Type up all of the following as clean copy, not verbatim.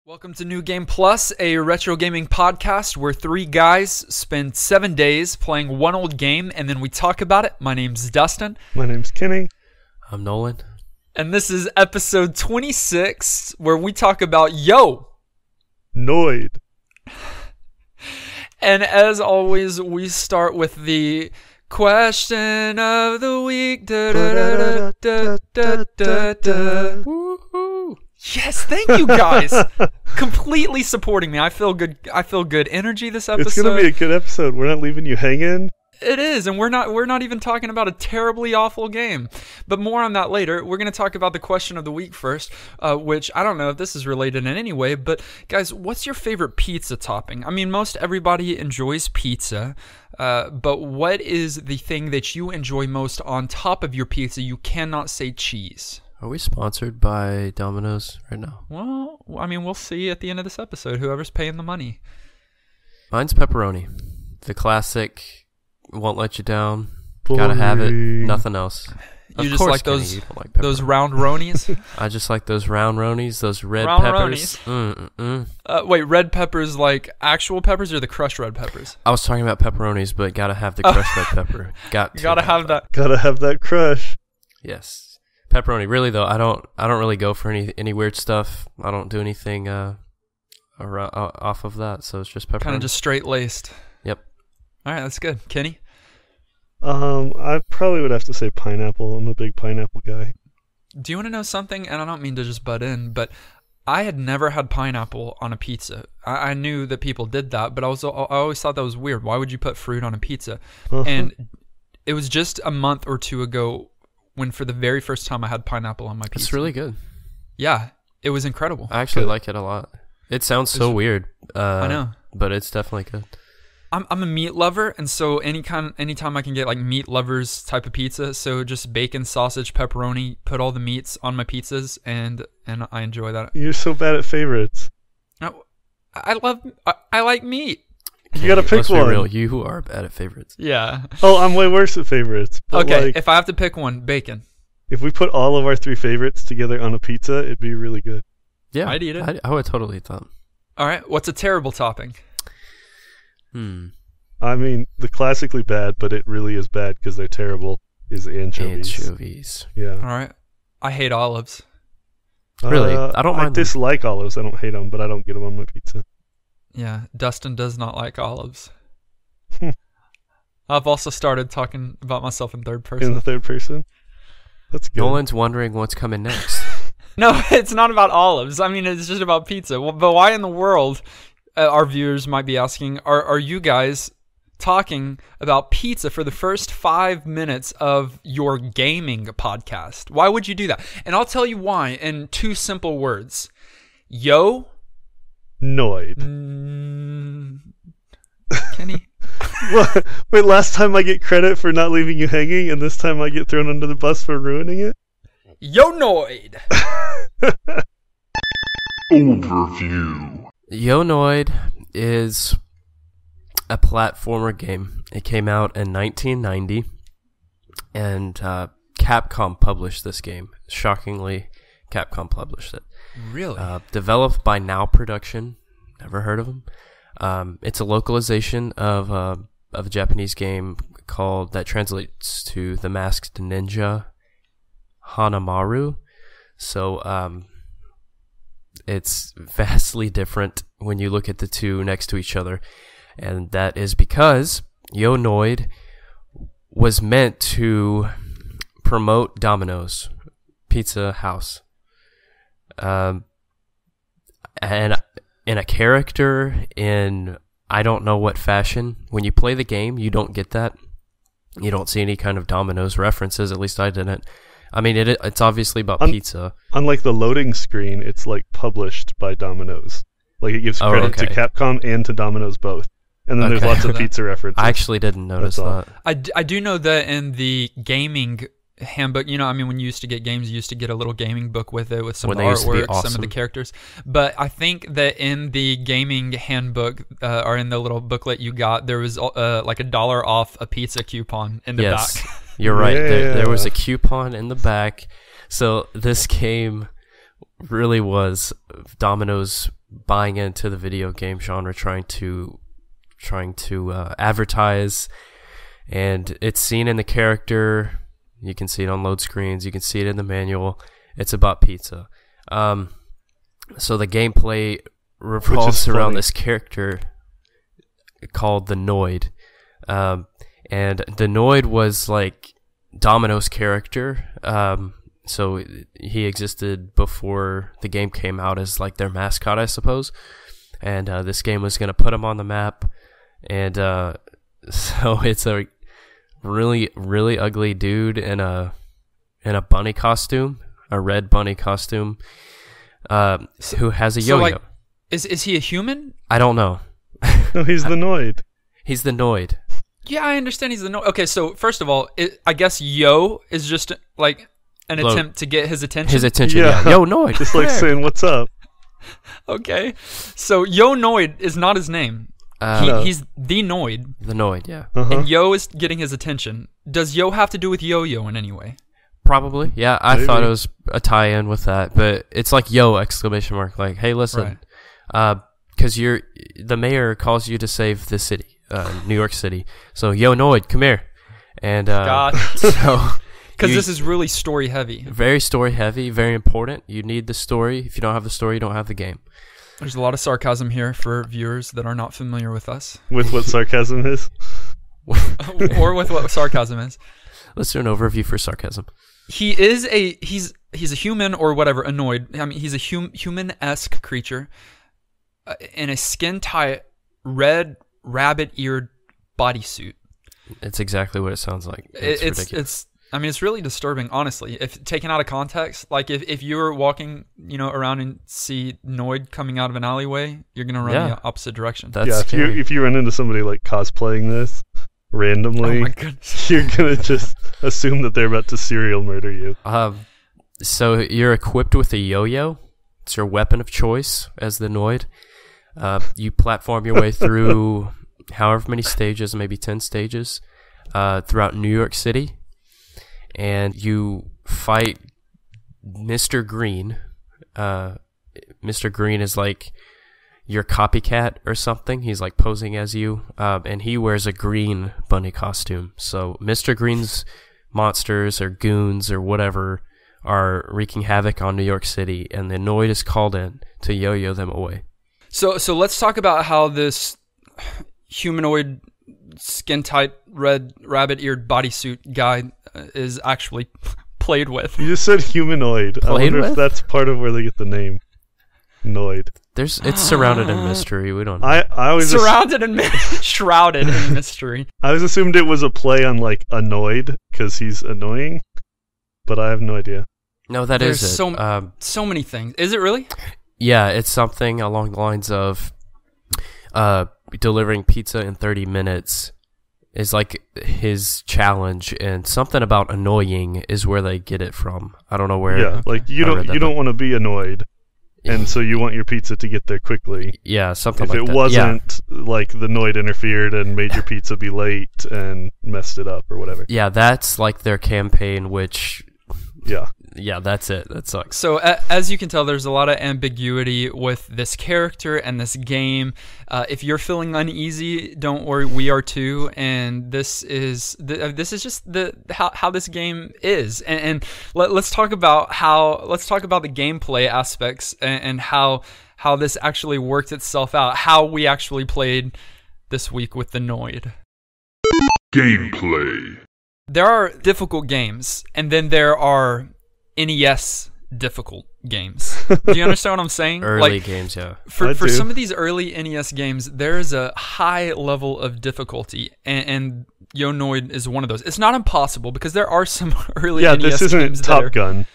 Welcome to New Game Plus, a retro gaming podcast where three guys spend 7 days playing one old game and then we talk about it. My name's Dustin. My name's Kenny. I'm Nolan. And this is episode 26 where we talk about Noid. And as always, we start with the question of the week. Woohoo. Yes, thank you guys. Completely supporting me. I feel good. I feel good energy this episode. It's gonna be a good episode. We're not leaving you hanging. It is, and we're not even talking about a terribly awful game. But more on that later. We're going to talk about the question of the week first, which I don't know if this is related in any way, but guys, what's your favorite pizza topping? I mean, most everybody enjoys pizza, but what is the thing that you enjoy most on top of your pizza? You cannot say cheese. Are we sponsored by Domino's right now? Well, I mean, we'll see at the end of this episode, whoever's paying the money. Mine's pepperoni. The classic, won't let you down. Gotta have it, nothing else. You just like Kenny, those you don't like those round ronies? I just like those round ronies, those red Round peppers. Wait, red peppers like actual peppers or the crushed red peppers? I was talking about pepperonis, but gotta have the crushed red pepper. Gotta have that. Gotta have that crush. Yes. Pepperoni. Really though, I don't really go for any weird stuff. I don't do anything off of that, so it's just pepperoni. Kind of just straight laced. Yep. All right, that's good. Kenny? I probably would have to say pineapple. I'm a big pineapple guy. Do you want to know something? And I don't mean to just butt in, but I had never had pineapple on a pizza. I knew that people did that, but I always thought that was weird. Why would you put fruit on a pizza? And it was just a month or two ago when for the very first time I had pineapple on my pizza. It's really good. Yeah, it was incredible. I actually like it a lot. It sounds so weird. I know. But it's definitely good. I'm a meat lover, and so anytime I can get like meat lovers type of pizza, so just bacon, sausage, pepperoni, put all the meats on my pizzas, and I enjoy that. You're so bad at favorites. I like meat. You gotta pick Let's one. be real, you are bad at favorites. Yeah. Oh, I'm way worse at favorites. But Okay, like, if I have to pick one, bacon. if we put all of our three favorites together on a pizza, it'd be really good. Yeah, I'd eat it. I would totally eat that. All right, what's a terrible topping? I mean, the classically bad, but it really is bad because they're terrible, is anchovies. Yeah. All right, I hate olives. Really? I don't mind I dislike olives. I don't hate them, but I don't get them on my pizza. Yeah, Dustin does not like olives. I've also started talking about myself in third person. In the third person? That's good. Nolan's wondering what's coming next. No, it's not about olives. I mean, it's just about pizza. Well, but why in the world, our viewers might be asking, are you guys talking about pizza for the first 5 minutes of your gaming podcast? Why would you do that? And I'll tell you why in two simple words. Noid. Kenny? Wait, last time I get credit for not leaving you hanging, and this time I get thrown under the bus for ruining it? Noid! Overview. Noid is a platformer game. It came out in 1990, and Capcom published this game. Shockingly, Capcom published it. Really? Developed by Now Production. Never heard of them. It's a localization of a Japanese game called that translates to The Masked Ninja Hanamaru. So it's vastly different when you look at the two next to each other, and that is because Noid was meant to promote Domino's Pizza House. And in a character in I don't know what fashion. When you play the game, you don't get that. You don't see any kind of Domino's references. At least I didn't. I mean, it's obviously about pizza. Unlike the loading screen, it's like published by Domino's. Like it gives credit to Capcom and to Domino's both. And then there's lots of pizza references. I actually didn't notice that. I do know that in the gaming handbook, you know, I mean, when you used to get games, you used to get a little gaming book with it with some of the artwork, some of the characters. But I think that in the gaming handbook, or in the little booklet you got, there was like $1 off a pizza coupon in the back. You're right. Yeah. There was a coupon in the back. So this game really was Domino's buying into the video game genre, trying to advertise, and it's seen in the character. You can see it on load screens. You can see it in the manual. It's about pizza. So the gameplay revolves around this character called the Noid. And the Noid was like Domino's character. So he existed before the game came out as like their mascot, I suppose. And this game was going to put him on the map. And so it's a really, really ugly dude in a bunny costume, a red bunny costume, who has a yo-yo. Like, is he a human? I don't know. No, he's the Noid. He's the Noid. Yeah, I understand he's the Noid. Okay, so first of all, I guess yo is just like an attempt to get his attention. His attention, yeah. Yo, Noid. Just like saying, what's up? Okay, so Yo Noid is not his name. He's the Noid. The Noid, yeah. And Yo is getting his attention. Does Yo have to do with yo-yo in any way? Probably, yeah. I thought it was a tie-in with that, but it's like yo ! Like, hey, listen, because the mayor calls you to save the city, New York City. So Yo Noid, come here, and so because this is really story heavy. Very story heavy, very important. You need the story. If you don't have the story, you don't have the game. There's a lot of sarcasm here for viewers that are not familiar with us. With what sarcasm is? Or with what sarcasm is. Let's do an overview for sarcasm. He's a human or whatever, a Noid. I mean, he's a human-esque creature in a skin-tight, red, rabbit-eared bodysuit. It's exactly what it sounds like. It's ridiculous. It's really disturbing, honestly. If taken out of context, like if you were walking, around and see Noid coming out of an alleyway, you're gonna run the opposite direction. That's scary. If you run into somebody like cosplaying this randomly, oh my goodness, you're gonna just assume that they're about to serial murder you. So you're equipped with a yo-yo. It's your weapon of choice as the Noid. You platform your way through however many stages, maybe 10 stages, throughout New York City. And you fight Mr. Green. Mr. Green is like your copycat or something. He's like posing as you. And he wears a green bunny costume. So Mr. Green's monsters or goons or whatever are wreaking havoc on New York City. And the Noid is called in to yo-yo them away. So let's talk about how this humanoid, skin-tight, red, rabbit-eared bodysuit guy is actually played with. You just said humanoid. I wonder if that's part of where they get the name Noid. It's surrounded in mystery. We don't know. I was shrouded in mystery. I always assumed it was a play on like annoyed because he's annoying, but I have no idea. No, There's so many things. Is it really? Yeah, it's something along the lines of delivering pizza in 30 minutes is like his challenge, and something about annoying is where they get it from. I don't know where. Yeah, like you don't want to be annoyed, and so you want your pizza to get there quickly. Yeah, something like that. If it wasn't like the Noid interfered and made your pizza be late and messed it up or whatever. Yeah, that's like their campaign, which... Yeah, that's it. That sucks. So as you can tell, there's a lot of ambiguity with this character and this game. If you're feeling uneasy, don't worry, we are too. And this is just how this game is. And let's talk about the gameplay aspects and how this actually worked itself out. How we actually played this week with the Noid. Gameplay. There are difficult games, and then there are NES difficult games. Do you understand what I'm saying? Early games, yeah. For some of these early NES games, there is a high level of difficulty, and Yo Noid is one of those. It's not impossible, because there are some early NES games this isn't Top Gun.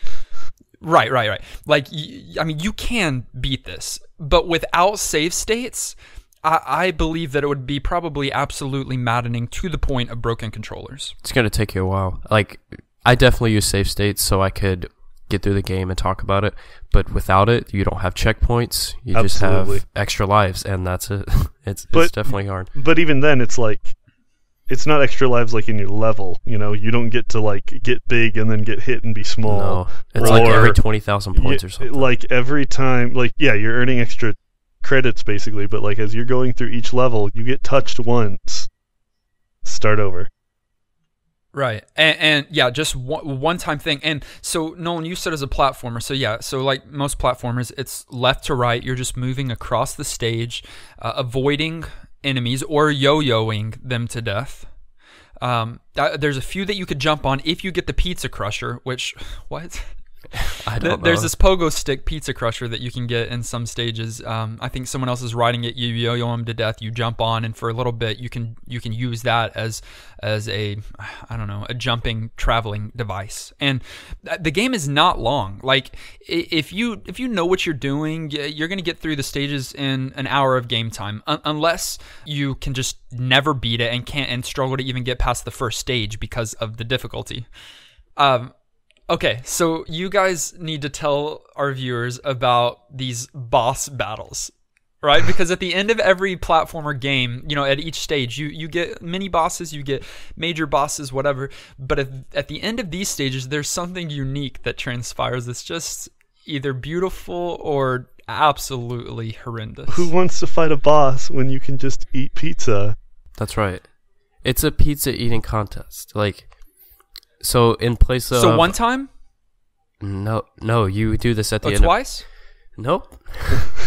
Right. Like, you can beat this, but without save states, I believe that it would be probably absolutely maddening to the point of broken controllers. It's going to take you a while. Like, I definitely use save states so I could get through the game and talk about it, but without it, you don't have checkpoints. You just have extra lives, and that's it. It's definitely hard. But even then, it's like, it's not extra lives like in your level. You don't get to like get big and then get hit and be small. No, it's like every 20,000 points or something. Like every time, like you're earning extra credits basically, but like as you're going through each level, you get touched once. Start over. Right. And yeah, just one-time thing. And so, Nolan, you said as a platformer, so yeah, so like most platformers, it's left to right. You're just moving across the stage, avoiding enemies or yo-yoing them to death. There's a few that you could jump on if you get the Pizza Crusher, which, what? I don't know. There's this pogo stick Pizza Crusher that you can get in some stages. I think someone else is riding it. You yo-yo them to death. You jump on, and for a little bit, you can use that as a, I don't know, a jumping traveling device. And the game is not long. Like if you know what you're doing, you're gonna get through the stages in an hour of game time, unless you can just never beat it and struggle to even get past the first stage because of the difficulty. Okay, so you guys need to tell our viewers about these boss battles, right? Because at the end of every platformer game, at each stage, you get mini bosses, you get major bosses, whatever. But at the end of these stages, there's something unique that transpires that's just either beautiful or absolutely horrendous. Who wants to fight a boss when you can just eat pizza? That's right. It's a pizza eating contest. So in place of... So one time? No, you do this at the end twice? Nope.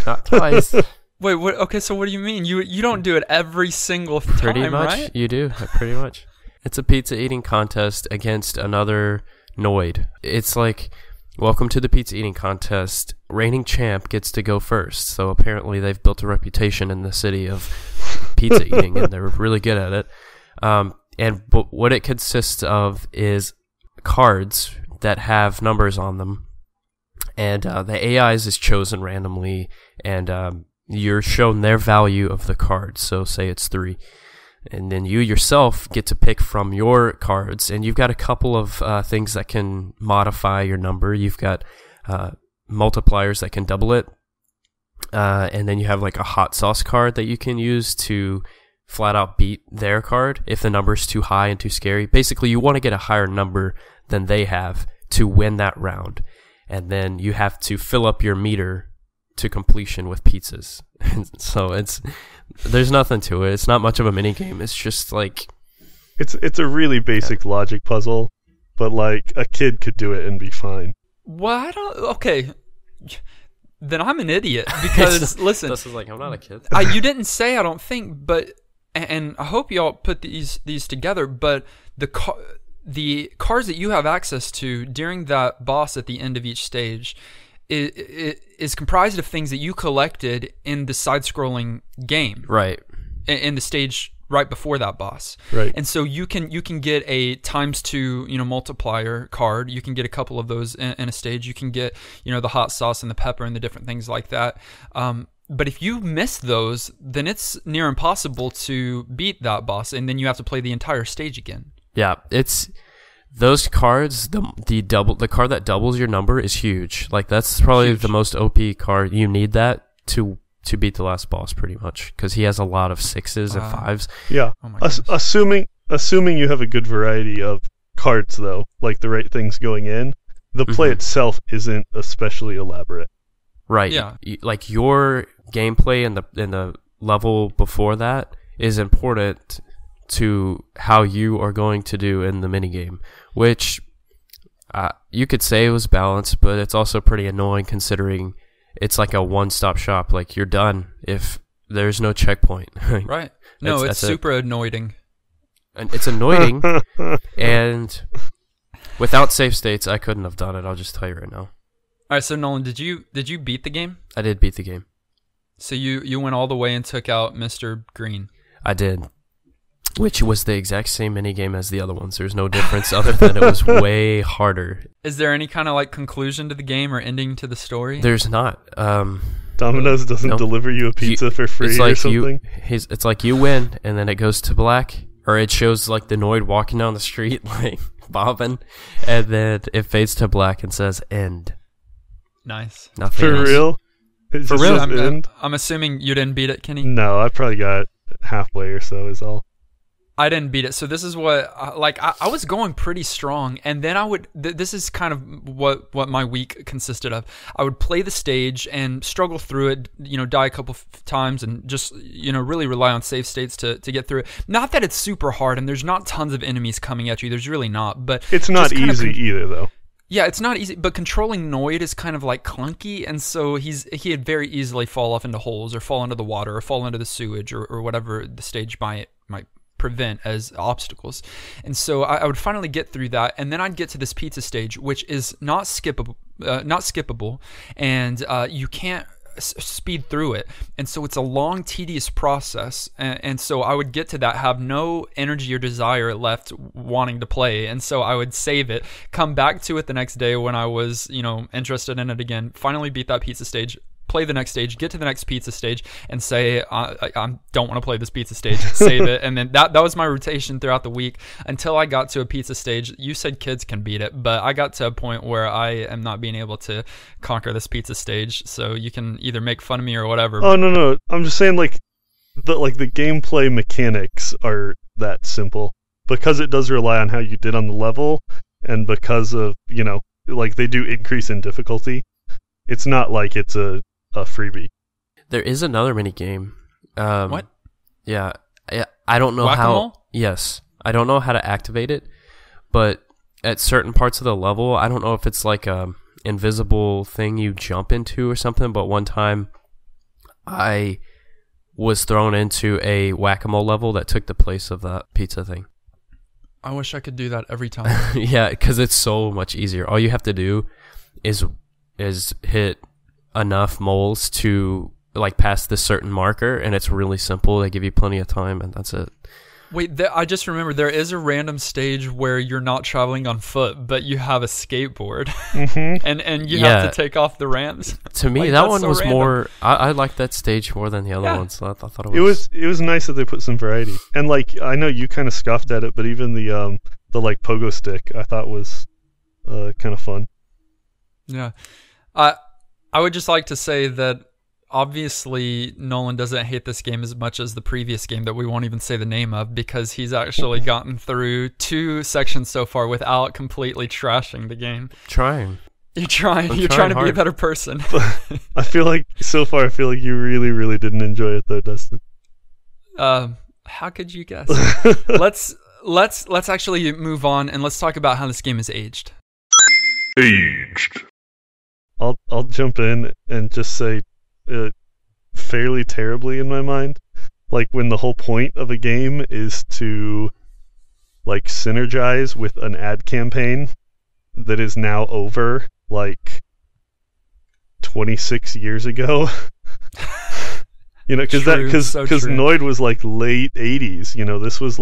Not twice. Wait, what? Okay, so what do you mean? You don't do it every single time, pretty much, right? You do, pretty much. It's a pizza eating contest against another Noid. It's like, welcome to the pizza eating contest. Reigning champ gets to go first. So apparently they've built a reputation in the city of pizza eating, and they're really good at it. But what it consists of is cards that have numbers on them, and the AIs is chosen randomly, and you're shown their value of the card. So say it's 3, and then you yourself get to pick from your cards, and you've got a couple of things that can modify your number. You've got multipliers that can double it, and then you have like a hot sauce card that you can use to flat out beat their card if the number's too high and too scary. Basically, you want to get a higher number than they have to win that round. And then you have to fill up your meter to completion with pizzas. So there's nothing to it. It's not much of a mini game. It's just like... It's a really basic logic puzzle, but like a kid could do it and be fine. Well, okay. Then I'm an idiot because, listen... This is like, I'm not a kid. You didn't say, I don't think, but... And I hope y'all put these together, but the cards that you have access to during that boss at the end of each stage is comprised of things that you collected in the side-scrolling game. Right. In the stage right before that boss. Right. And so you can get a ×2, multiplier card. You can get a couple of those in a stage. You can get, the hot sauce and the pepper and the different things like that. But if you miss those, then it's near impossible to beat that boss, and then you have to play the entire stage again. Yeah, it's those cards. The card that doubles your number is huge. Like that's probably the most OP card. You need that to beat the last boss, pretty much, because he has a lot of 6s and 5s. Yeah, assuming you have a good variety of cards, though, like the right things going in, the play itself isn't especially elaborate. Right. Yeah. Like your gameplay in the level before that is important to how you are going to do in the minigame, which you could say it was balanced, but it's also pretty annoying considering it's like a one-stop shop. Like you're done if there's no checkpoint. Right. No, it's super annoying. And it's annoying, and without save states, I couldn't have done it. I'll just tell you right now. All right, so Nolan, did you beat the game? I did beat the game. So you went all the way and took out Mr. Green. I did, which was the exact same minigame as the other ones. There's no difference other than it was way harder. Is there any kind of like conclusion to the game or ending to the story? There's not. Domino's doesn't deliver you a pizza for free or something? It's like you win, and then it goes to black, or it shows like the Noid walking down the street like bobbing, and then it fades to black and says end. Nice. Nothing For else. real? For real? I'm assuming you didn't beat it, Kenny? No, I probably got halfway or so is all. I didn't beat it. So this is what, I was going pretty strong, and then I would, this is kind of what my week consisted of. I would play the stage and struggle through it, die a couple times and just, really rely on save states to get through it. Not that it's super hard and there's not tons of enemies coming at you. There's really not, but it's not easy either, though. Yeah, it's not easy, but controlling Noid is kind of like clunky, and so he'd very easily fall off into holes or fall into the water or fall into the sewage or whatever the stage might prevent as obstacles. And so I would finally get through that, and then I'd get to this pizza stage, which is not skippable, and you can't speed through it, and so it's a long, tedious process, and so I would get to that, have no energy or desire left wanting to play, and so I would save it, come back to it the next day when I was interested in it again, finally beat that pizza stage, play the next stage, get to the next pizza stage, and say, I don't want to play this pizza stage, save it. And then that was my rotation throughout the week until I got to a pizza stage. You said kids can beat it, but I got to a point where I am not being able to conquer this pizza stage, so you can either make fun of me or whatever. Oh, no. I'm just saying, the gameplay mechanics are that simple. Because it does rely on how you did on the level, and because of, they do increase in difficulty, it's not like it's a freebie. There is another mini game. What? Yeah, I don't know Whack-a-mole? how. Yes, I don't know how to activate it, but at certain parts of the level, I don't know if it's like a invisible thing you jump into or something. But one time, I was thrown into a whack-a-mole level that took the place of that pizza thing. I wish I could do that every time. Yeah, because it's so much easier. All you have to do is hit enough moles to pass this certain marker, and it's really simple. They give you plenty of time, and that's it. Wait, I just remembered there is a random stage where you're not traveling on foot, but you have a skateboard, and you have to take off the ramps. To me, that one was random. More. I liked that stage more than the other ones. So I thought it was nice that they put some variety, and I know you kind of scoffed at it, but even the pogo stick I thought was kind of fun. Yeah, I would just like to say that obviously Nolan doesn't hate this game as much as the previous game that we won't even say the name of, because he's actually gotten through 2 sections so far without completely trashing the game. You're trying to hard. be a better person. I feel like you really, really didn't enjoy it though, Dustin. How could you guess? Let's actually move on and let's talk about how this game is aged. Aged. I'll jump in and just say fairly terribly in my mind. When the whole point of a game is to synergize with an ad campaign that is now over 26 years ago. Because Noid was late 80s. This was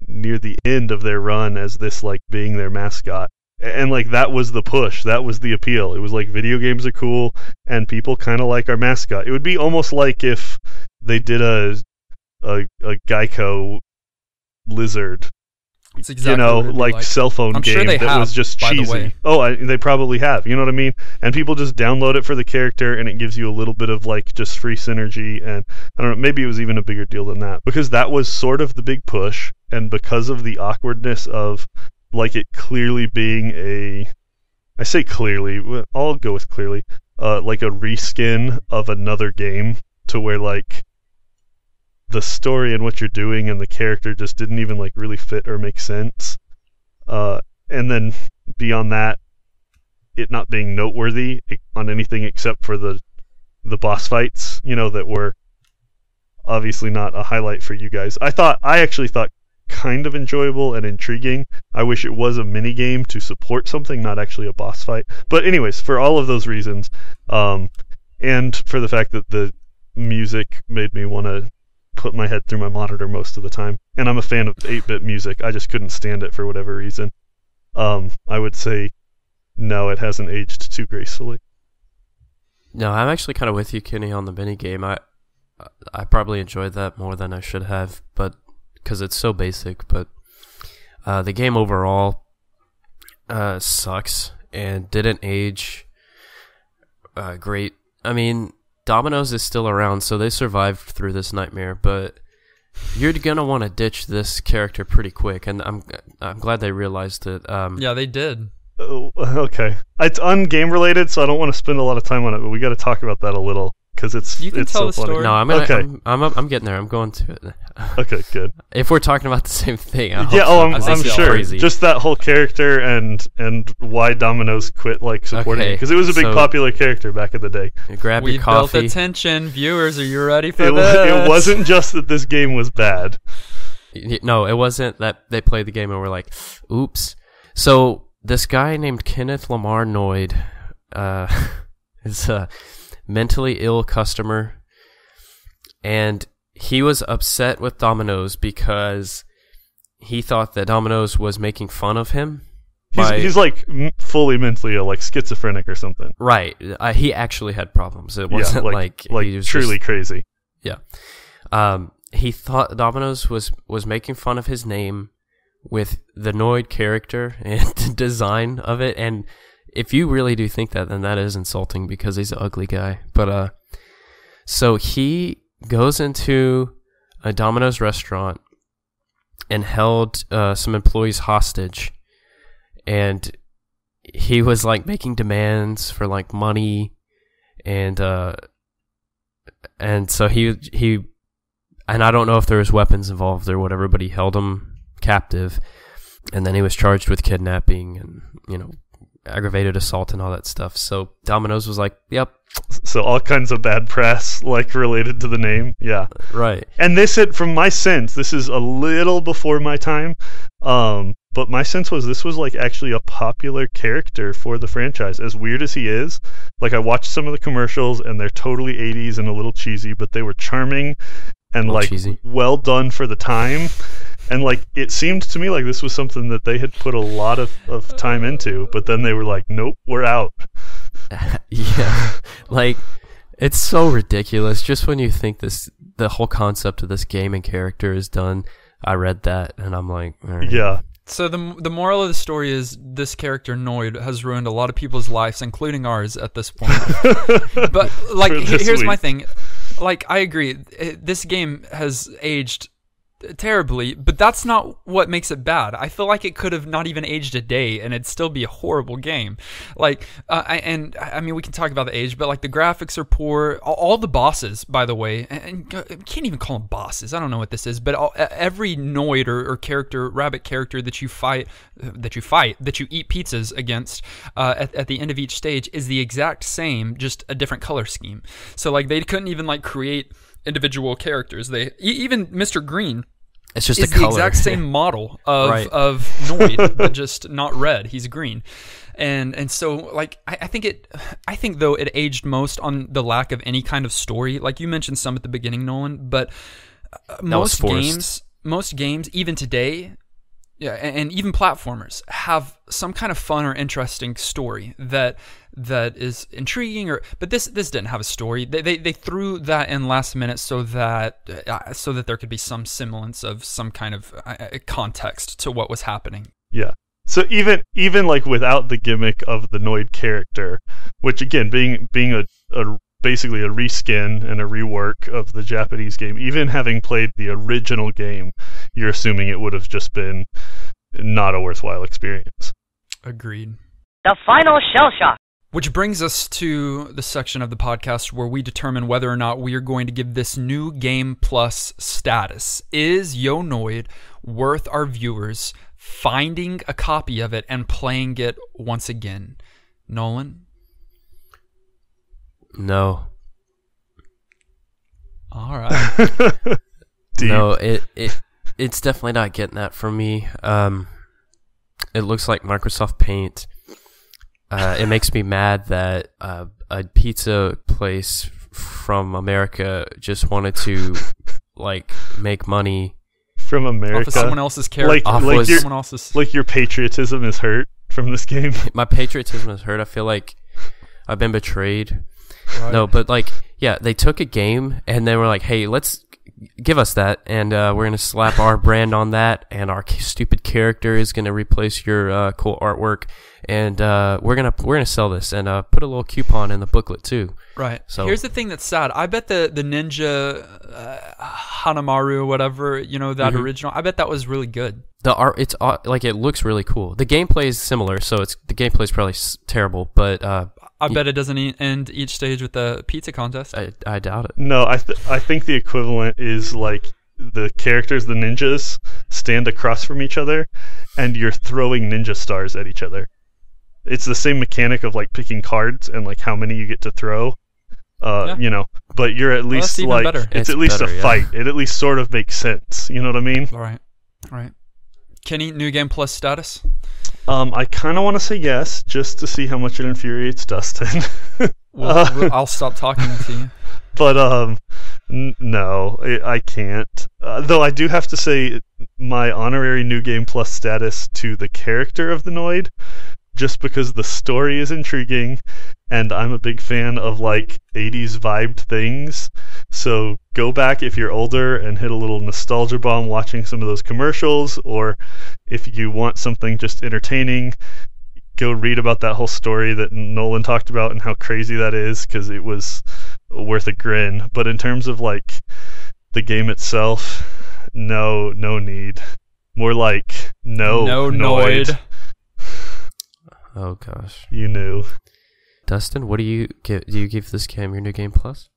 near the end of their run as this being their mascot. And that was the push. That was the appeal. It was video games are cool, and people kind of like our mascot. It would be almost like if they did a Geico lizard, It's exactly cell phone game that was just cheesy. They probably have. You know what I mean? And people just download it for the character, and it gives you a little bit of just free synergy. And I don't know, maybe it was even a bigger deal than that, because that was sort of the big push, and because of the awkwardness of it clearly being I say clearly, I'll go with clearly, a reskin of another game, to where the story and what you're doing and the character just didn't even really fit or make sense. And then beyond that, it not being noteworthy on anything except for the boss fights, that were obviously not a highlight for you guys. I actually thought kind of enjoyable and intriguing. I wish it was a mini game to support something, not actually a boss fight. But anyways, for all of those reasons, and for the fact that the music made me want to put my head through my monitor most of the time, and I'm a fan of 8-bit music, I just couldn't stand it for whatever reason. I would say no, it hasn't aged too gracefully. No, I'm actually kind of with you, Kenny, on the mini game. I probably enjoyed that more than I should have, but because it's so basic. But the game overall sucks and didn't age great. I mean, Domino's is still around, so they survived through this nightmare, but you're gonna want to ditch this character pretty quick, and I'm glad they realized it. Yeah, they did. Okay, it's un-game related, so I don't want to spend a lot of time on it, but we got to talk about that a little because it's tell so the funny. story. No, I'm getting there. I'm going to it. Okay, good. If we're talking about the same thing, I hope Yeah, so. I'm sure. Crazy. Just that whole character and why Domino's quit like supporting it, because it was a big popular character back in the day. Grab We your coffee. built attention, viewers. Are you ready for It this? wasn't just that this game was bad. No, it wasn't that they played the game and were like, "Oops." So this guy named Kenneth Lamar Noid is a mentally ill customer, and he was upset with Domino's because he thought that Domino's was making fun of him. He's like fully mentally ill, like schizophrenic or something. Right. He actually had problems. It wasn't like he was truly just, crazy. Yeah. He thought Domino's was making fun of his name with the Noid character and the design of it. And if you really do think that, then that is insulting because he's an ugly guy. But so he goes into a Domino's restaurant and held some employees hostage. And he was like making demands for like money, and so he and I don't know if there was weapons involved or whatever, but he held him captive, and then he was charged with kidnapping and aggravated assault and all that stuff. So Domino's was like, "Yep." So all kinds of bad press like related to the name, yeah. Right. And from my sense, this is a little before my time. But my sense was this was like actually a popular character for the franchise. As weird as he is, like I watched some of the commercials and they're totally 80s and a little cheesy, but they were charming and like cheesy. Well done for the time. And like it seemed to me like this was something that they had put a lot of time into, but then they were like, nope, we're out. Yeah. Like it's so ridiculous. Just when you think the whole concept of this game and character is done, I read that and I'm like, all right. Yeah. So the moral of the story is this character Noid has ruined a lot of people's lives, including ours at this point. But like, here's my thing. Like, I agree. This game has aged terribly, but that's not what makes it bad. I feel like it could have not even aged a day and it'd still be a horrible game. Like, I mean, we can talk about the age, but like the graphics are poor. All the bosses, by the way, and you can't even call them bosses. I don't know what this is, but every Noid or character, rabbit character that you eat pizzas against at the end of each stage is the exact same, just a different color scheme. So like they couldn't even like create individual characters. Even Mr. Green. It's just is a color. The exact same model of Right. of Noid, but just not red. He's green, and so like I think though it aged most on the lack of any kind of story. Like you mentioned some at the beginning, Nolan, but most games even today. Yeah, and even platformers have some kind of fun or interesting story that is intriguing. But this didn't have a story. They threw that in last minute so that there could be some semblance of some kind of context to what was happening. Yeah. So even like without the gimmick of the Noid character, which again being a basically a reskin and a rework of the Japanese game, even having played the original game, you're assuming it would have just been not a worthwhile experience. Agreed. The final shell shock. Which brings us to the section of the podcast where we determine whether or not we are going to give this new Game Plus status. Is Yo Noid worth our viewers finding a copy of it and playing it once again? Nolan? No. All right. No, it's definitely not getting that from me. It looks like Microsoft Paint. It makes me mad that a pizza place from America just wanted to like make money from America off of someone else's character. Like your patriotism is hurt from this game. My patriotism is hurt. I feel like I've been betrayed. Right. No, but like, yeah, they took a game and they were like, "Hey, let's give us that, and we're gonna slap our brand on that, and our stupid character is gonna replace your cool artwork, and we're gonna sell this and put a little coupon in the booklet too." Right. So here's the thing that's sad. I bet the ninja Hanamaru or whatever, that original. I bet that was really good. The art, it's like it looks really cool. The gameplay is similar, so the gameplay is probably terrible, but I bet it doesn't end each stage with the pizza contest. I doubt it. No, I think the equivalent is like the characters, the ninjas, stand across from each other, and you're throwing ninja stars at each other. It's the same mechanic of like picking cards and like how many you get to throw. But you're at least like better. It's at least a fight. It at least sort of makes sense. You know what I mean? All right. Kenny, New Game Plus status? I kind of want to say yes, just to see how much it infuriates Dustin. I'll stop talking to you. But no, I can't. Though I do have to say my honorary New Game Plus status to the character of the Noid, just because the story is intriguing, and I'm a big fan of like 80s vibed things. So go back if you're older and hit a little nostalgia bomb watching some of those commercials, or if you want something just entertaining, go read about that whole story that Nolan talked about and how crazy that is, because it was worth a grin. But in terms of like the game itself, no need. More like no Noid. Oh gosh. You knew. Dustin, what do you give? Do you give this game your New Game Plus?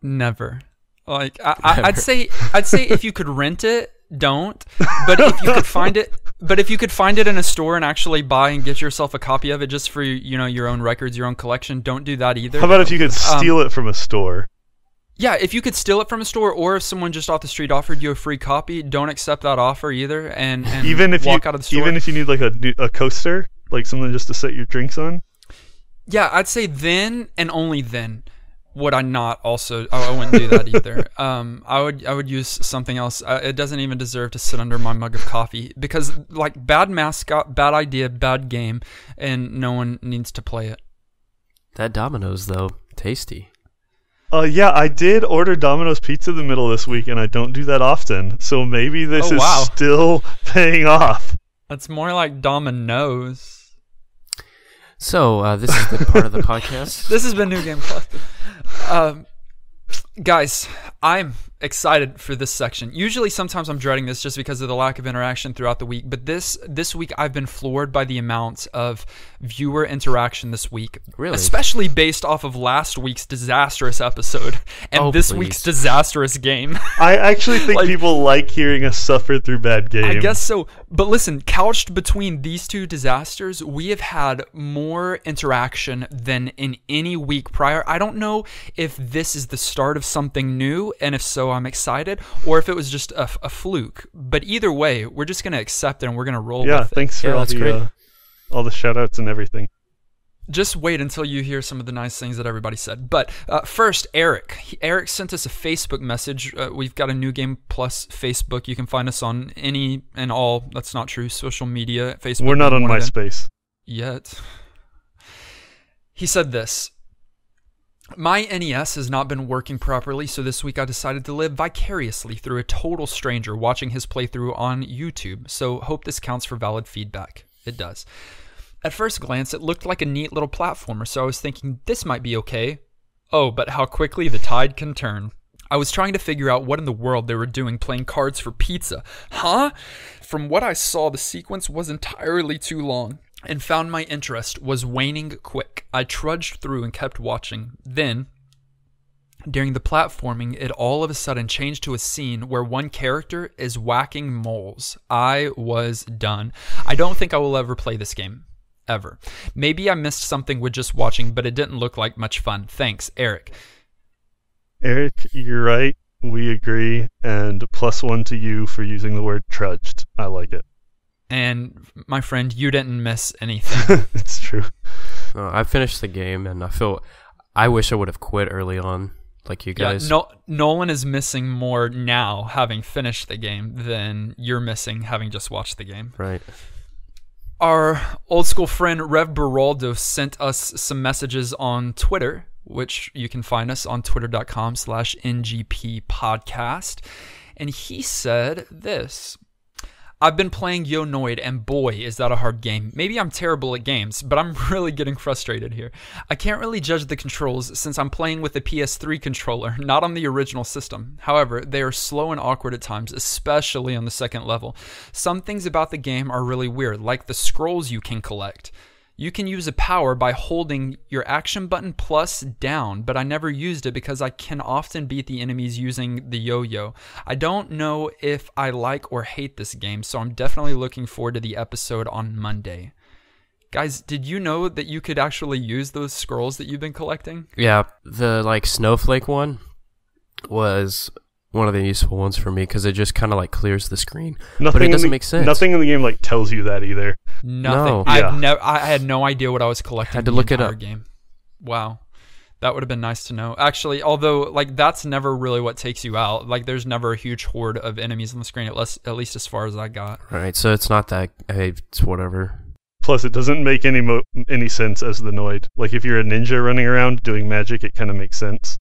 Never. Like I'd say if you could rent it, don't. But if you could find it in a store and actually buy and get yourself a copy of it just for your own records, your own collection, don't do that either. How about if you could steal it from a store? Yeah, if you could steal it from a store, or if someone just off the street offered you a free copy, don't accept that offer either, and even if walk out of the store. Even if you need like a coaster, like something just to set your drinks on. Yeah, I'd say then and only then would I not also. I wouldn't do that either. I would use something else. It doesn't even deserve to sit under my mug of coffee, because like bad mascot, bad idea, bad game, and no one needs to play it. That Domino's though, tasty. Yeah, I did order Domino's pizza the middle of this week, and I don't do that often. So maybe this is still paying off. That's more like Domino's. So this is the part of the podcast. This has been New Game Plus. Guys, I'm excited for this section. Usually, sometimes I'm dreading this just because of the lack of interaction throughout the week. But this week, I've been floored by the amount of viewer interaction this week. Really? Especially based off of last week's disastrous episode and this week's disastrous game. I actually think people like hearing us suffer through bad games. I guess so. But listen, couched between these two disasters, we have had more interaction than in any week prior. I don't know if this is the start of something new, and if so, I'm excited, or if it was just a fluke. But either way, we're just going to accept it and we're going to roll with it. Yeah, thanks for all the shout-outs and everything. Just wait until you hear some of the nice things that everybody said. But first, Eric. Eric sent us a Facebook message. We've got a New Game Plus Facebook. You can find us on any and all, that's not true, social media. Facebook. We're not on MySpace. Yet. He said this. My NES has not been working properly, so this week I decided to live vicariously through a total stranger watching his playthrough on YouTube, so hope this counts for valid feedback. It does. At first glance, it looked like a neat little platformer, so I was thinking this might be okay. Oh, but how quickly the tide can turn. I was trying to figure out what in the world they were doing playing Cards for Pizza. Huh? From what I saw, the sequence was entirely too long, and found my interest was waning quick. I trudged through and kept watching. Then, during the platforming, it all of a sudden changed to a scene where one character is whacking moles. I was done. I don't think I will ever play this game. Ever. Maybe I missed something with just watching, but it didn't look like much fun. Thanks, Eric. Eric, you're right. We agree. And +1 to you for using the word trudged. I like it. And my friend, you didn't miss anything. It's true. I finished the game, and I wish I would have quit early on, like you guys. Yeah, Nolan is missing more now, having finished the game, than you're missing having just watched the game. Right. Our old school friend Rev Beraldo sent us some messages on Twitter, which you can find us on twitter.com/NGP podcast. And he said this. I've been playing Yo Noid, and boy, is that a hard game. Maybe I'm terrible at games, but I'm really getting frustrated here. I can't really judge the controls since I'm playing with the PS3 controller, not on the original system. However, they are slow and awkward at times, especially on the second level. Some things about the game are really weird, like the scrolls you can collect. You can use a power by holding your action button plus down, but I never used it because I can often beat the enemies using the yo-yo. I don't know if I like or hate this game, so I'm definitely looking forward to the episode on Monday. Guys, did you know that you could actually use those scrolls that you've been collecting? Yeah, the snowflake one was one of the useful ones for me because it just kind of clears the screen. But it doesn't make sense. Nothing in the game tells you that either. Nothing. No. I had no idea what I was collecting. Had to look it up. Game. Wow, that would have been nice to know. Actually, although that's never really what takes you out. There's never a huge horde of enemies on the screen. At least as far as I got. Right. So it's not that. Hey, it's whatever. Plus, it doesn't make any sense as the Noid. If you're a ninja running around doing magic, it kind of makes sense.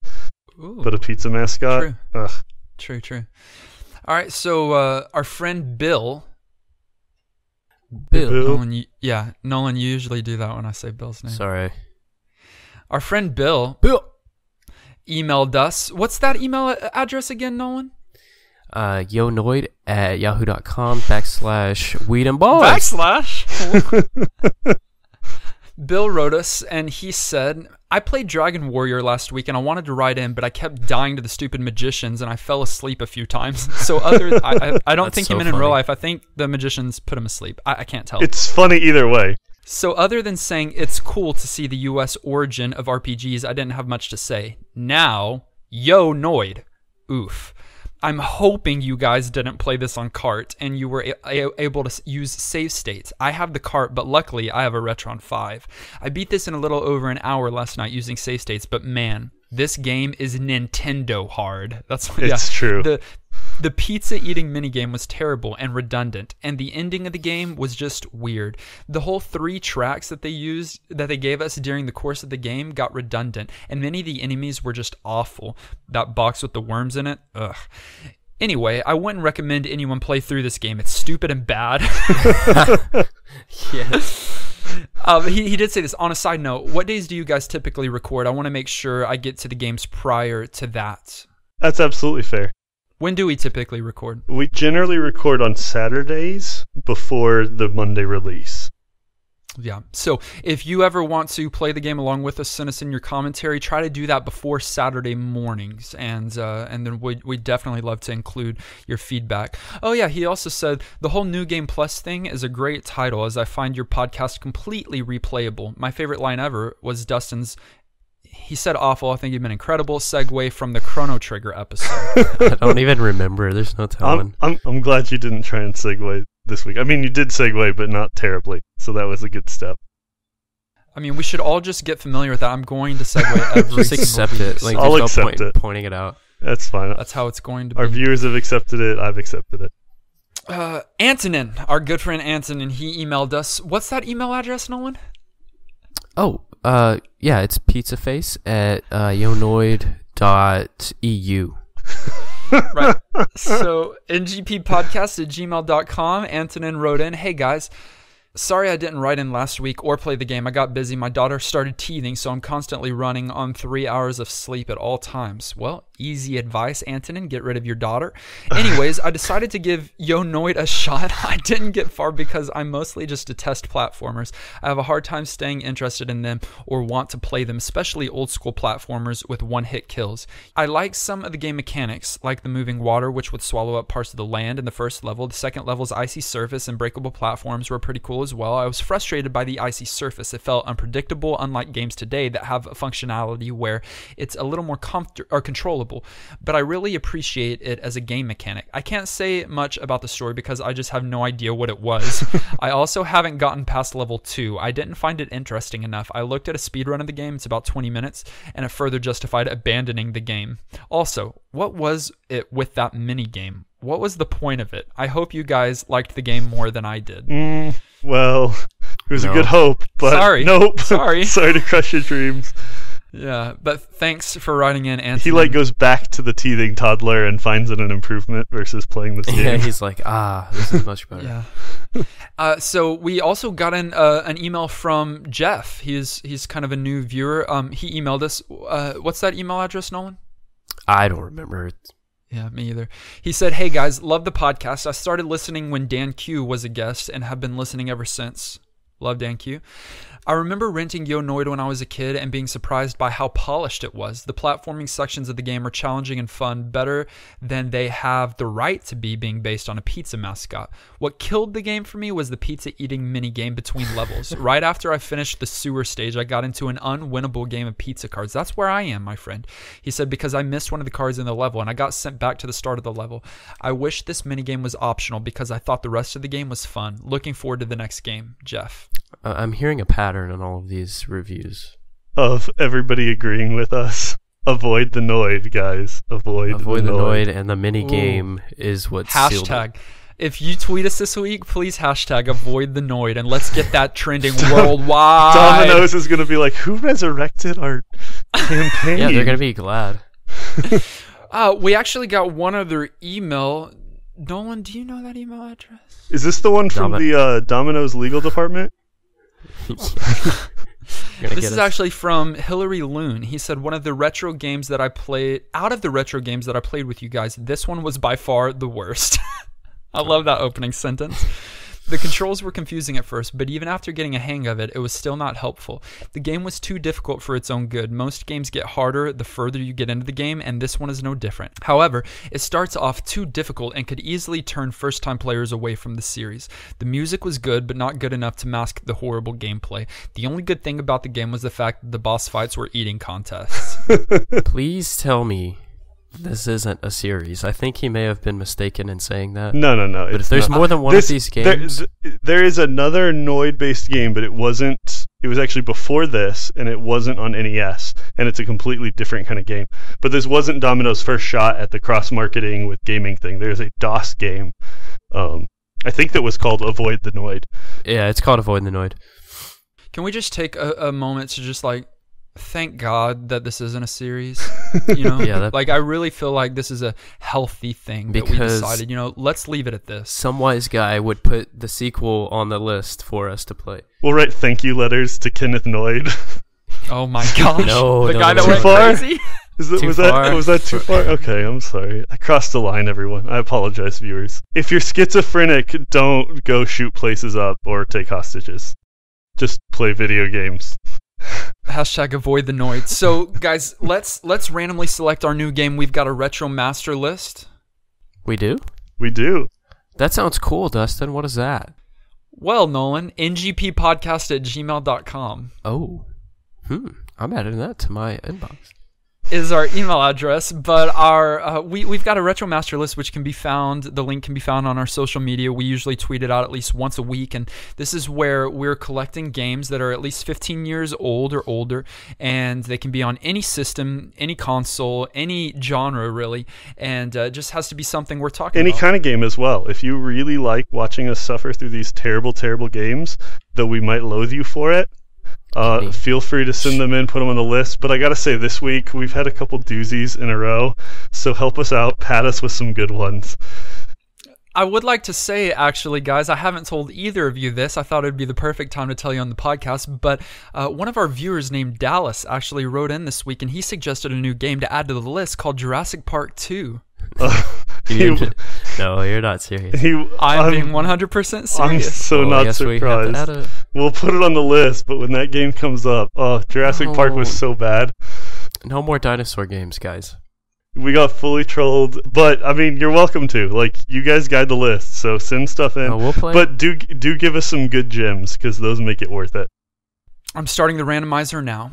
Ooh, but a pizza mascot. True. Ugh. True. All right. So our friend Bill. Nolan, Nolan, you usually do that when I say Bill's name. Sorry. Our friend Bill emailed us. What's that email address again, Nolan? yonoid@yahoo.com /weedandballs. Bill wrote us, and he said, I played Dragon Warrior last week, and I wanted to write in, but I kept dying to the stupid magicians, and I fell asleep a few times. So I don't think he meant in real life. I think the magicians put him asleep. I can't tell. It's funny either way. So other than saying it's cool to see the U.S. origin of RPGs, I didn't have much to say. Now, Yo Noid. Oof. I'm hoping you guys didn't play this on cart and you were able to use save states. I have the cart, but luckily I have a Retron 5. I beat this in a little over an hour last night using save states, but man, this game is Nintendo hard. It's true. The pizza eating minigame was terrible and redundant, and the ending of the game was just weird. The whole 3 tracks that they gave us during the course of the game got redundant, and many of the enemies were just awful. That box with the worms in it, ugh. Anyway, I wouldn't recommend anyone play through this game. It's stupid and bad. Yes. He did say this. On a side note, what days do you guys typically record? I want to make sure I get to the games prior to that. That's absolutely fair. When do we typically record? We generally record on Saturdays before the Monday release. Yeah. So if you ever want to play the game along with us, send us in your commentary. Try to do that before Saturday mornings, and then we definitely love to include your feedback. Oh yeah, he also said the whole New Game Plus thing is a great title, as I find your podcast completely replayable. My favorite line ever was Dustin's. He said awful. I think he'd been incredible. Segue from the Chrono Trigger episode. I don't even remember. There's no telling. I'm glad you didn't try and segue this week. I mean, you did segue, but not terribly. So that was a good step. I mean, we should all just get familiar with that. I'm going to segue every just accept it. I'll accept it. Pointing it out. That's fine. That's how it's going to be. Our viewers have accepted it. I've accepted it. Antonin, our good friend Antonin, he emailed us. What's that email address, Nolan? Oh, yeah, it's pizzaface@yonoid.eu. Right. So, ngppodcast@gmail.com. Antonin wrote in, hey guys, sorry I didn't write in last week or play the game. I got busy. My daughter started teething, so I'm constantly running on 3 hours of sleep at all times. Well, easy advice, Antonin. Get rid of your daughter. Anyways, I decided to give Yo Noid a shot. I didn't get far because I mostly just detest platformers. I have a hard time staying interested in them or want to play them, especially old school platformers with one-hit kills. I like some of the game mechanics, like the moving water, which would swallow up parts of the land in the first level. The second level's icy surface and breakable platforms were pretty cool as well. I was frustrated by the icy surface. It felt unpredictable, unlike games today that have a functionality where it's a little more controllable. But I really appreciate it as a game mechanic. I can't say much about the story because I just have no idea what it was. I also haven't gotten past level 2. I didn't find it interesting enough. I looked at a speedrun of the game. It's about 20 minutes, and it further justified abandoning the game. Also, what was it with that mini game? What was the point of it? I hope you guys liked the game more than I did. Well, it was a good hope, but sorry. Nope. Sorry. Sorry to crush your dreams. Yeah, but thanks for writing in, Anthony. He like goes back to the teething toddler and finds it an improvement versus playing this game. Yeah, he's like, this is much better. Yeah. So we also got an email from Jeff. He's kind of a new viewer. He emailed us. What's that email address, Nolan? I don't remember. Yeah, me either. He said, "Hey guys, love the podcast. I started listening when Dan Q was a guest and have been listening ever since. Love Dan Q. I remember renting Yo Noid when I was a kid and being surprised by how polished it was. The platforming sections of the game are challenging and fun, better than they have the right to be being based on a pizza mascot. What killed the game for me was the pizza eating mini game between levels. Right after I finished the sewer stage, I got into an unwinnable game of pizza cards. That's where I am, my friend." He said, "Because I missed one of the cards in the level and I got sent back to the start of the level. I wish this mini game was optional because I thought the rest of the game was fun. Looking forward to the next game, Jeff." I'm hearing a pattern in all of these reviews. Of everybody agreeing with us. Avoid the Noid, guys. Avoid the Noid. And the mini game is what sealed Hashtag. it. If you tweet us this week, please hashtag avoid the Noid and let's get that trending worldwide. Domino's is going to be like, who resurrected our campaign? Yeah, they're going to be glad. We actually got one other email. Nolan, do you know that email address? Is this the one from the Domino's legal department? This is actually from Hillary Loon. He said, out of the retro games that I played with you guys, this one was by far the worst. I love that opening sentence. The controls were confusing at first, but even after getting a hang of it, it was still not helpful. The game was too difficult for its own good. Most games get harder the further you get into the game, and this one is no different. However, it starts off too difficult and could easily turn first-time players away from the series. The music was good, but not good enough to mask the horrible gameplay. The only good thing about the game was the fact that the boss fights were eating contests. Please tell me this isn't a series. I think he may have been mistaken in saying that. No. But if there's more than one of these games... There is another Noid-based game, but it wasn't... It was actually before this, and it wasn't on NES, and it's a completely different kind of game. But this wasn't Domino's first shot at the cross-marketing with gaming thing. There's a DOS game, I think that was called Avoid the Noid. Yeah, it's called Avoid the Noid. Can we just take a moment to just thank God that this isn't a series, you know? Yeah, I really feel like this is a healthy thing that we decided, let's leave it at this. Some wise guy would put the sequel on the list for us to play. We'll write thank you letters to Kenneth Noid. Oh my gosh. No, guy that too went far? crazy? Was that too far? Okay, I'm sorry. I crossed the line, everyone. I apologize, viewers. If you're schizophrenic, don't go shoot places up or take hostages. Just play video games. Hashtag avoid the Noid. So, guys, let's randomly select our new game. We've got a retro master list. We do? We do. That sounds cool, Dustin. What is that? Well, Nolan, ngppodcast@gmail.com. Oh. I'm adding that to my inbox. Is our email address, but our we've got a retro master list which can be found. The link can be found on our social media. We usually tweet it out at least once a week, and this is where we're collecting games that are at least 15 years old or older, and they can be on any system, any console, any genre really, and just has to be something we're talking about. Any kind of game as well. If you really like watching us suffer through these terrible, terrible games, though we might loathe you for it, feel free to send them in, put them on the list. But I gotta say, this week we've had a couple doozies in a row, so help us out, pat us with some good ones. I would like to say, actually, guys, I haven't told either of you this. I thought it would be the perfect time to tell you on the podcast, but one of our viewers named Dallas actually wrote in this week, and he suggested a new game to add to the list called Jurassic Park 2. No, you're not serious. I'm being 100% serious. I'm so not surprised. We'll put it on the list, but when that game comes up, Jurassic Park was so bad. No more dinosaur games, guys. We got fully trolled, but I mean, you're welcome to. You guys guide the list, so send stuff in. We'll play. But do give us some good gems, because those make it worth it. I'm starting the randomizer now.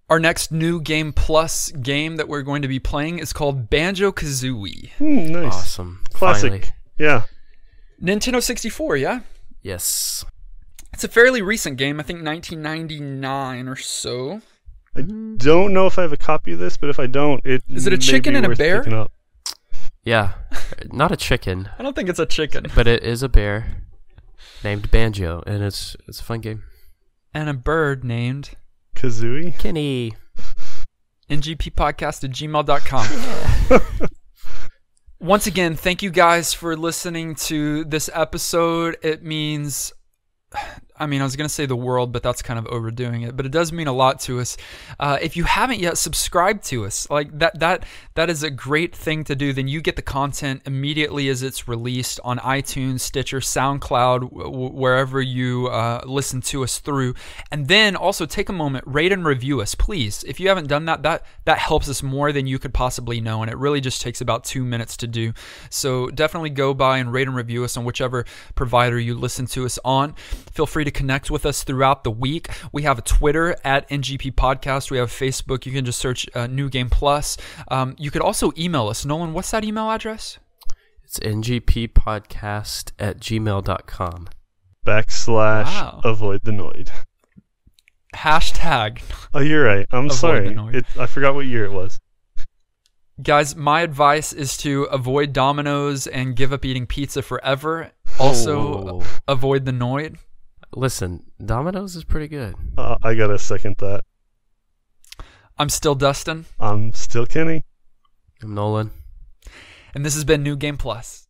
Our next new Game Plus game that we're going to be playing is called Banjo-Kazooie. Nice. Awesome. Classic. Finally. Yeah. Nintendo 64, yeah? Yes. It's a fairly recent game, I think 1999 or so. I don't know if I have a copy of this, but if I don't, is it a chicken and a bear? Yeah. Not a chicken. I don't think it's a chicken. But it is a bear named Banjo, and it's a fun game. and a bird named Kazooie. Kenny. ngppodcast@gmail.com. Once again, thank you guys for listening to this episode. It means, I was going to say the world, but that's kind of overdoing it. But it does mean a lot to us. If you haven't yet subscribed to us, like that is a great thing to do. Then you get the content immediately as it's released on iTunes, Stitcher, SoundCloud, wherever you listen to us through. And then also take a moment, rate and review us, please. If you haven't done that, that helps us more than you could possibly know. And it really just takes about 2 minutes to do. So definitely go by and rate and review us on whichever provider you listen to us on. Feel free to connect with us throughout the week. We have a Twitter at NGP Podcast. We have Facebook. You can just search New Game Plus. You could also email us. Nolan, what's that email address? It's ngppodcast@gmail.com. / avoid the Noid. Hashtag. Oh, you're right. I'm sorry. I forgot what year it was. Guys, my advice is to avoid Domino's and give up eating pizza forever. Also, avoid the Noid. Listen, Domino's is pretty good. I gotta second that. I'm still Dustin. I'm still Kenny. I'm Nolan. And this has been New Game Plus.